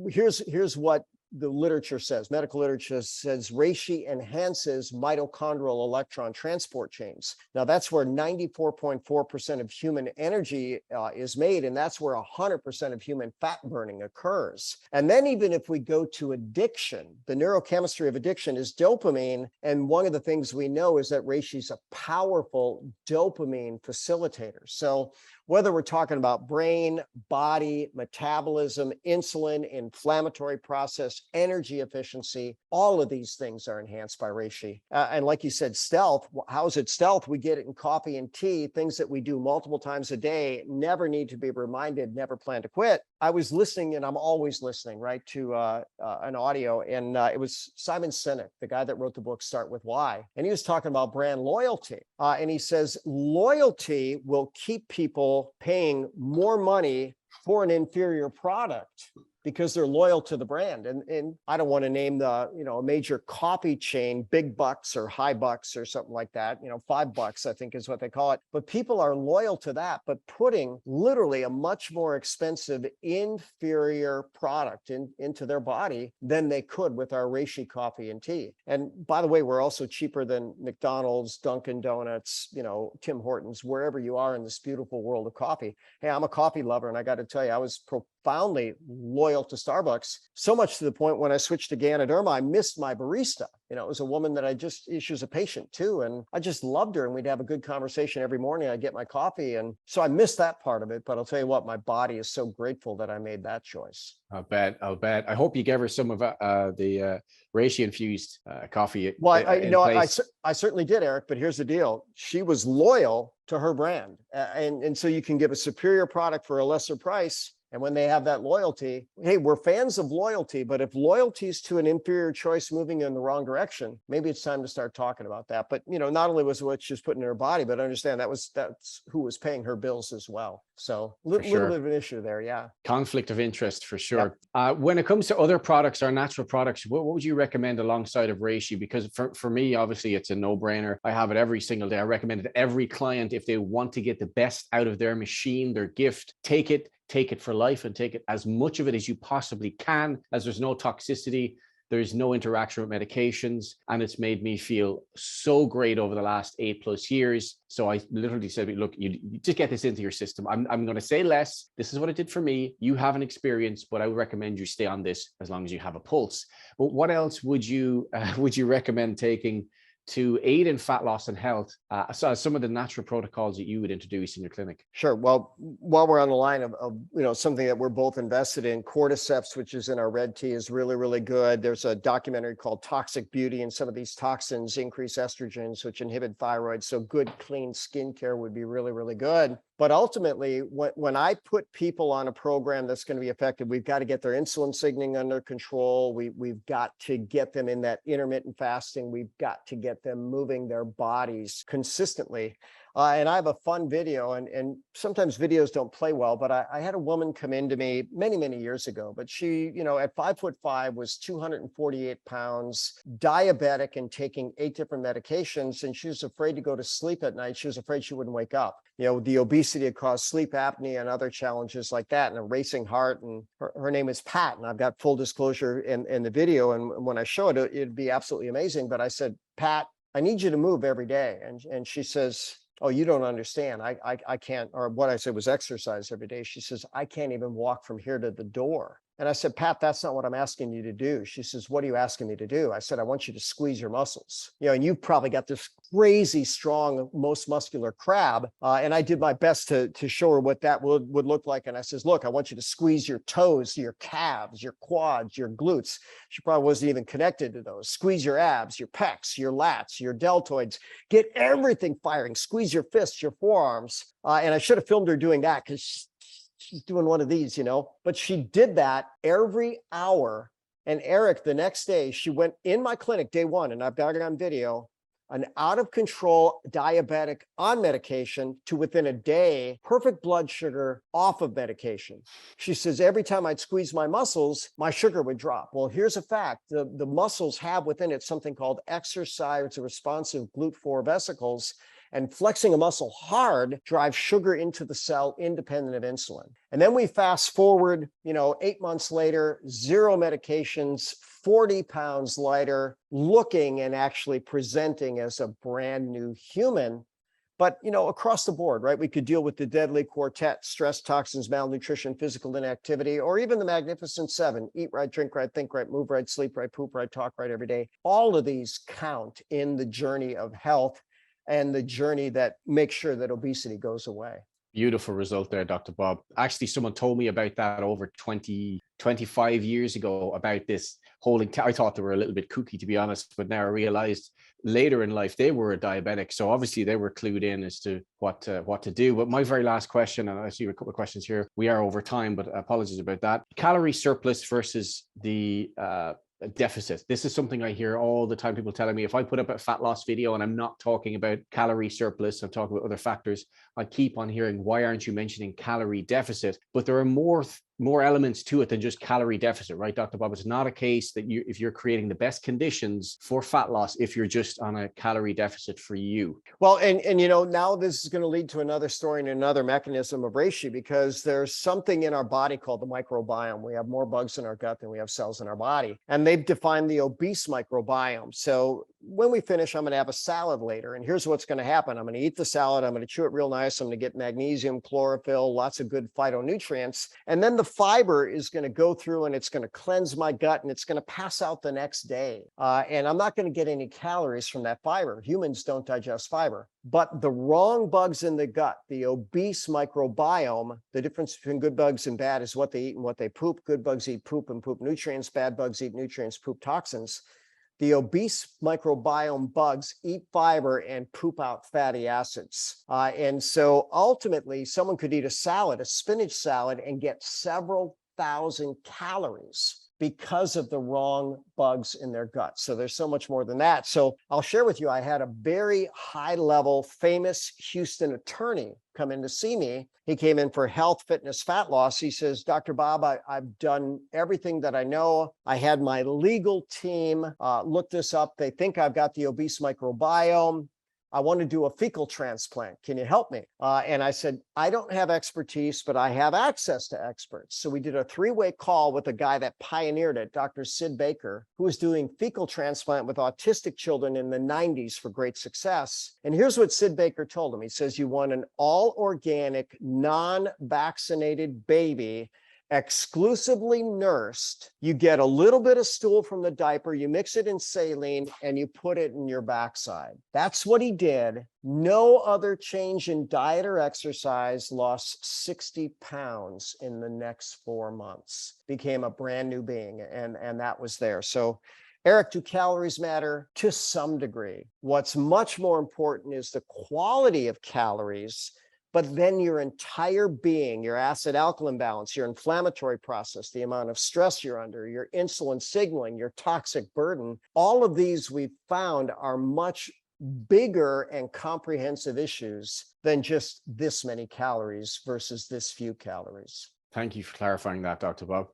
[SPEAKER 2] here's what the literature says, medical literature says reishi enhances mitochondrial electron transport chains. Now, that's where 94.4% of human energy is made, and that's where 100% of human fat burning occurs. And then even if we go to addiction, the neurochemistry of addiction is dopamine, and one of the things we know is that reishi is a powerful dopamine facilitator. So whether we're talking about brain, body, metabolism, insulin, inflammatory process, energy efficiency, all of these things are enhanced by reishi. And like you said, stealth, how is it stealth? We get it in coffee and tea, things that we do multiple times a day, never need to be reminded, never plan to quit. I was listening, and I'm always listening, right, to an audio, and it was Simon Sinek, the guy that wrote the book Start With Why, and he was talking about brand loyalty. And he says, loyalty will keep people paying more money for an inferior product. because they're loyal to the brand. And I don't want to name the, a major coffee chain, Big Bucks or High Bucks or something like that, $5, I think is what they call it. But people are loyal to that, but putting literally a much more expensive, inferior product into their body than they could with our Reishi coffee and tea. And by the way, we're also cheaper than McDonald's, Dunkin' Donuts, Tim Hortons, wherever you are in this beautiful world of coffee. Hey, I'm a coffee lover, and I got to tell you, I was profoundly loyal to Starbucks, so much to the point when I switched to Ganoderma, I missed my barista. It was a woman that she was a patient too, and I just loved her, and we'd have a good conversation every morning. I'd get my coffee, and so I missed that part of it, but I'll tell you what, my body is so grateful that I made that choice.
[SPEAKER 1] I'll bet. I hope you gave her some of the reishi infused coffee.
[SPEAKER 2] Well, I certainly did, Eric, but here's the deal. She was loyal to her brand. And so you can give a superior product for a lesser price. And when they have that loyalty, hey, we're fans of loyalty, but if loyalty is to an inferior choice moving in the wrong direction, maybe it's time to start talking about that. But, not only was what she was putting in her body, but understand that's who was paying her bills as well. So a little bit of an issue there. Yeah.
[SPEAKER 1] Conflict of interest for sure. Yep. When it comes to other products or natural products, what would you recommend alongside of reishi? Because for me, obviously, it's a no-brainer. I have it every single day. I recommend it to every client if they want to get the best out of their machine, their gift. Take it for life and take it as much of it as you possibly can, as there's no toxicity, there's no interaction with medications, and it's made me feel so great over the last 8+ years. So I literally said, look, you just get this into your system. I'm going to say less. This is what it did for me. You have an experience, but I would recommend you stay on this as long as you have a pulse. But what else would you recommend taking to aid in fat loss and health? So some of the natural protocols that you would introduce in your clinic.
[SPEAKER 2] Sure. Well, while we're on the line of something that we're both invested in, cordyceps, which is in our red tea, is really, really good. There's a documentary called Toxic Beauty, and some of these toxins increase estrogens, which inhibit thyroid. So good, clean skincare would be really, really good. But ultimately, when I put people on a program that's going to be effective, we've got to get their insulin signaling under control. We've got to get them in that intermittent fasting. We've got to get them moving their bodies consistently. And I have a fun video, and sometimes videos don't play well, but I had a woman come into me many, many years ago, but she, at 5'5", was 248 pounds, diabetic and taking 8 different medications. And she was afraid to go to sleep at night. She was afraid she wouldn't wake up. The obesity had caused sleep apnea and other challenges like that, and a racing heart. And her name is Pat. And I've got full disclosure in the video. And when I show it, it'd be absolutely amazing. But I said, Pat, I need you to move every day. And she says, oh, you don't understand. I can't, or what I said was exercise every day. She says, I can't even walk from here to the door. And I said, Pat, that's not what I'm asking you to do. She says, what are you asking me to do? I said, I want you to squeeze your muscles. And you've probably got this crazy strong, most muscular crab. And I did my best to show her what that would look like. And I says, look, I want you to squeeze your toes, your calves, your quads, your glutes. She probably wasn't even connected to those. Squeeze your abs, your pecs, your lats, your deltoids. Get everything firing. Squeeze your fists, your forearms. And I should have filmed her doing that because she's doing one of these, but she did that every hour. And Eric, the next day, she went in my clinic day one, and I've got it on video, an out of control diabetic on medication to within a day, perfect blood sugar off of medication. She says, every time I'd squeeze my muscles, my sugar would drop. Well, here's a fact. The muscles have within it something called exercise responsive GLUT4 vesicles. And flexing a muscle hard drives sugar into the cell independent of insulin. And then we fast forward, 8 months later, 0 medications, 40 pounds lighter, looking and actually presenting as a brand new human. But, across the board, right? We could deal with the deadly quartet: stress, toxins, malnutrition, physical inactivity, or even the magnificent 7: eat right, drink right, think right, move right, sleep right, poop right, talk right every day. All of these count in the journey of health and the journey that makes sure that obesity goes away.
[SPEAKER 1] Beautiful result there, Dr. Bob. Actually, someone told me about that over 25 years ago, about this holding. I thought they were a little bit kooky, to be honest, but now I realized later in life they were a diabetic. So obviously they were clued in as to what to do. But my very last question, and I see a couple of questions here. We are over time, but apologies about that. Calorie surplus versus the deficit. This is something I hear all the time, people telling me if I put up a fat loss video and I'm not talking about calorie surplus, I'm talking about other factors, I keep on hearing, why aren't you mentioning calorie deficit? But there are more more elements to it than just calorie deficit, right, Dr. Bob? It's not a case that if you're creating the best conditions for fat loss, if you're just on a calorie deficit for you.
[SPEAKER 2] Well, and now this is going to lead to another story and another mechanism of reishi, because there's something in our body called the microbiome. We have more bugs in our gut than we have cells in our body. And they've defined the obese microbiome. So when we finish, I'm going to have a salad later. And here's what's going to happen. I'm going to eat the salad. I'm going to chew it real nice. I'm going to get magnesium, chlorophyll, lots of good phytonutrients. And then the fiber is going to go through and it's going to cleanse my gut and it's going to pass out the next day. And I'm not going to get any calories from that fiber. Humans don't digest fiber. But the wrong bugs in the gut, the obese microbiome, the difference between good bugs and bad is what they eat and what they poop. Good bugs eat poop and poop nutrients. Bad bugs eat nutrients, poop toxins. The obese microbiome bugs eat fiber and poop out fatty acids. And so ultimately, someone could eat a salad, a spinach salad, and get several thousand calories because of the wrong bugs in their gut. So there's so much more than that. So I'll share with you, I had a very high level, famous Houston attorney come in to see me. He came in for health, fitness, fat loss. He says, Dr. Bob, I've done everything that I know. I had my legal team look this up. They think I've got the obese microbiome. I want to do a fecal transplant. Can you help me? And I said, I don't have expertise, but I have access to experts. So we did a 3-way call with a guy that pioneered it, Dr. Sid Baker, who was doing fecal transplant with autistic children in the 90s for great success. And here's what Sid Baker told him. He says, you want an all-organic, non-vaccinated baby, exclusively nursed. You get a little bit of stool from the diaper, you mix it in saline, and you put it in your backside. That's what he did. No other change in diet or exercise, lost 60 pounds in the next 4 months, became a brand new being, and that was there. So Eric, do calories matter? To some degree. What's much more important is the quality of calories, but then your entire being, your acid alkaline balance, your inflammatory process, the amount of stress you're under, your insulin signaling, your toxic burden, all of these we've found are much bigger and comprehensive issues than just this many calories versus this few calories.
[SPEAKER 1] Thank you for clarifying that, Dr. Bob.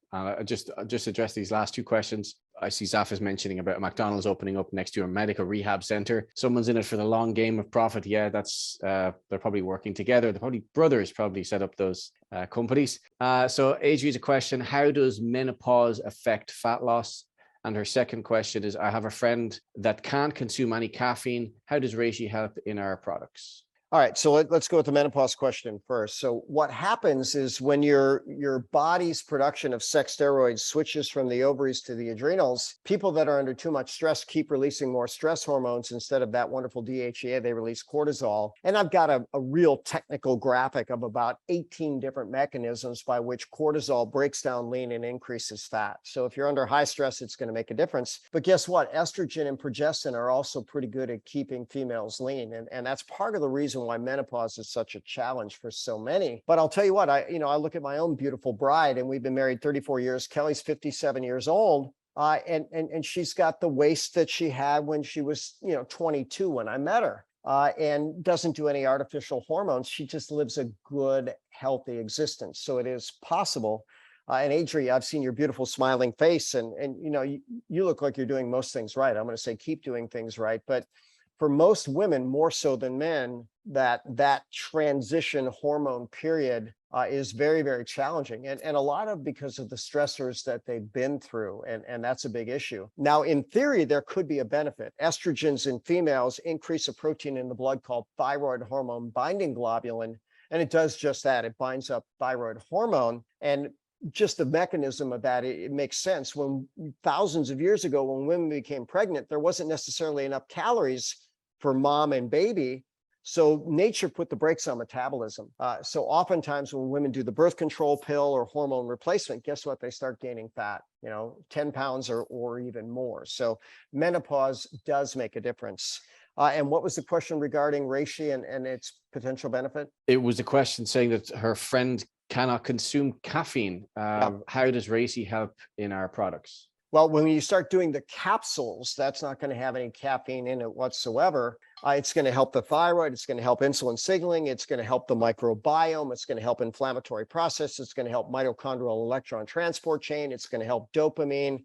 [SPEAKER 1] Just address these last 2 questions. I see Zaf is mentioning about a McDonald's opening up next to a medical rehab center. Someone's in it for the long game of profit. Yeah, that's they're probably working together. They're probably brothers set up those companies. So Adri's a question, how does menopause affect fat loss? And her second question is, I have a friend that can't consume any caffeine. How does reishi help in our products?
[SPEAKER 2] All right, so let's go with the menopause question first. So what happens is when your body's production of sex steroids switches from the ovaries to the adrenals, people that are under too much stress keep releasing more stress hormones. Instead of that wonderful DHEA, they release cortisol. And I've got a real technical graphic of about 18 different mechanisms by which cortisol breaks down lean and increases fat. So if you're under high stress, it's going to make a difference. But guess what? Estrogen and progestin are also pretty good at keeping females lean. And that's part of the reason why menopause is such a challenge for so many. But I'll tell you what, I look at my own beautiful bride, and we've been married 34 years. Kelly's 57 years old. And she's got the waist that she had when she was, 22 when I met her, and doesn't do any artificial hormones. She just lives a good, healthy existence. So it is possible. And Adri, I've seen your beautiful smiling face, and you look like you're doing most things right. I'm going to say keep doing things right. But for most women, more so than men, that transition hormone period is very, very challenging. And a lot of because of the stressors that they've been through. And that's a big issue. Now, in theory, there could be a benefit. Estrogens in females increase a protein in the blood called thyroid hormone binding globulin. And it does just that. It binds up thyroid hormone. And just the mechanism of that, it makes sense. When thousands of years ago, when women became pregnant, there wasn't necessarily enough calories for mom and baby. So nature put the brakes on metabolism. So oftentimes when women do the birth control pill or hormone replacement, guess what? They start gaining fat, 10 pounds or even more. So menopause does make a difference. And what was the question regarding reishi and its potential benefit?
[SPEAKER 1] It was a question saying that her friend cannot consume caffeine. How does reishi help in our products?
[SPEAKER 2] Well, when you start doing the capsules, that's not going to have any caffeine in it whatsoever. It's going to help the thyroid. It's going to help insulin signaling. It's going to help the microbiome. It's going to help inflammatory process. It's going to help mitochondrial electron transport chain. It's going to help dopamine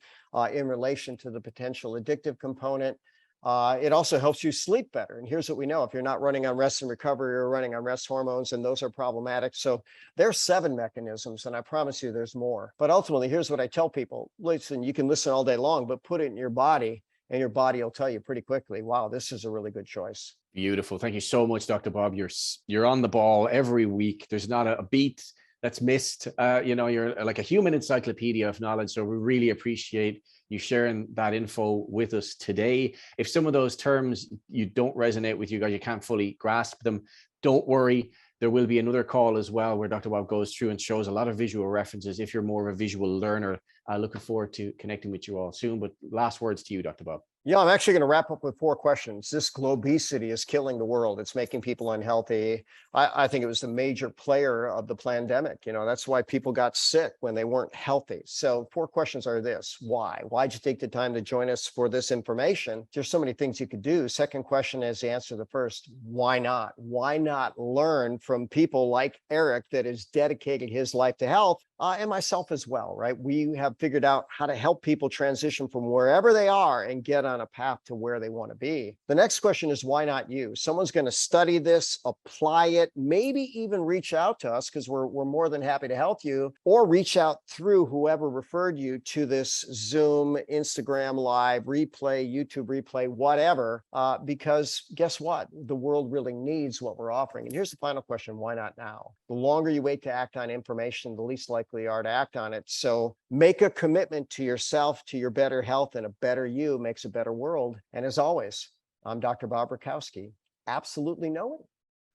[SPEAKER 2] in relation to the potential addictive component. It also helps you sleep better. And here's what we know. If you're not running on rest and recovery, you're running on rest hormones, and those are problematic. So there's 7 mechanisms, and I promise you there's more. But ultimately, here's what I tell people. Listen, you can listen all day long, but put it in your body, and your body will tell you pretty quickly, wow, this is a really good choice.
[SPEAKER 1] Beautiful. Thank you so much, Dr. Bob. You're on the ball every week. There's not a beat that's missed. You're like a human encyclopedia of knowledge. So we really appreciate you sharing that info with us today. If some of those terms you don't resonate with you guys, you can't fully grasp them, don't worry. There will be another call as well where Dr. Bob goes through and shows a lot of visual references if you're more of a visual learner. Looking forward to connecting with you all soon. But last words to you, Dr. Bob.
[SPEAKER 2] Yeah, I'm actually going to wrap up with 4 questions. This globesity is killing the world. It's making people unhealthy. I think it was the major player of the pandemic. That's why people got sick when they weren't healthy. So 4 questions are this. Why? Why'd you take the time to join us for this information? There's so many things you could do. Second question is the answer to the first. Why not? Why not learn from people like Eric that has dedicated his life to health? And myself as well, right? We have figured out how to help people transition from wherever they are and get on a path to where they want to be. The next question is, why not you? Someone's going to study this, apply it, maybe even reach out to us because we're more than happy to help you, or reach out through whoever referred you to this Zoom, Instagram Live, replay, YouTube replay, whatever, because guess what? The world really needs what we're offering. And here's the final question, why not now? The longer you wait to act on information, the least likely you are to act on it. So make a commitment to yourself, to your better health, and a better you makes a better world. And as always, I'm Dr. Bob Rakowski, absolutely knowing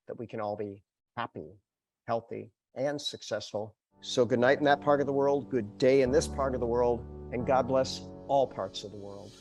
[SPEAKER 2] that we can all be happy, healthy, and successful. So good night in that part of the world, good day in this part of the world, and God bless all parts of the world.